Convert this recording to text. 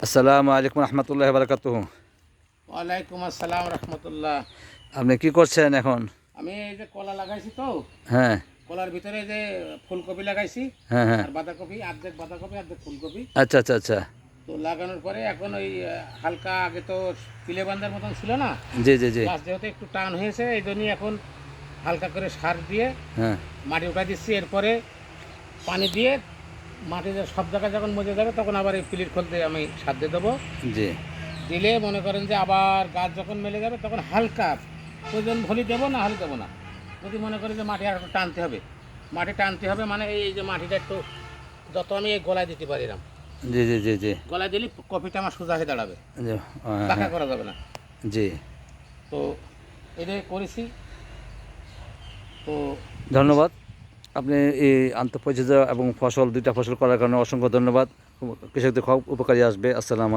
আসসালামু আলাইকুম রহমতুল্লাহ বারাকাতুহু। ওয়ালাইকুম আসসালাম রহমতুল্লাহ। আপনি কি করছেন এখন? আমি এই যে কলা লাগাইছি তো, হ্যাঁ কলার ভিতরে এই যে ফুলকপি লাগাইছি হ্যাঁ হ্যাঁ। আর বাঁধাকপি, অর্ধেক বাঁধাকপি অর্ধেক ফুলকপি। আচ্ছা আচ্ছা আচ্ছা। তো লাগানোর পরে এখন ওই হালকা, আগে তো পিলে বান্ধার মতন ছিল না, জি জি জি। গাছ যেহেতু একটু টান হয়েছে এই জন্যই এখন হালকা করে সার দিয়ে হ্যাঁ মাটি উঠাই দিচ্ছি। এরপরে পানি দিয়ে মাটি সব জায়গায় যখন মজে যাবে তখন আবার এই পিলির খুলতে আমি সার দিয়ে দেবো। জি দিলে মনে করেন যে আবার গাছ যখন মেলে যাবে তখন হালকা প্রয়োজন ভলি দেবো, না হলে দেবো না। যদি মনে করি যে মাটি আর একটু টানতে হবে, মাটি টানতে হবে মানে এই যে মাটিটা একটু যত আমি এই গলায় দিতে পারি না, জি জি জি জি গলায় দিলে কপিটা আমার সোজা হয়ে দাঁড়াবে, জি, পাকা হ্যাঁ, করা যাবে না। জি। তো এটাই করেছি। তো ধন্যবাদ। আপনি এই আন্তঃপরিচর্যা এবং ফসল দুইটা ফসল করার কারণে অসংখ্য ধন্যবাদ। কৃষকদের খুব উপকারী আসবে। আসসালামু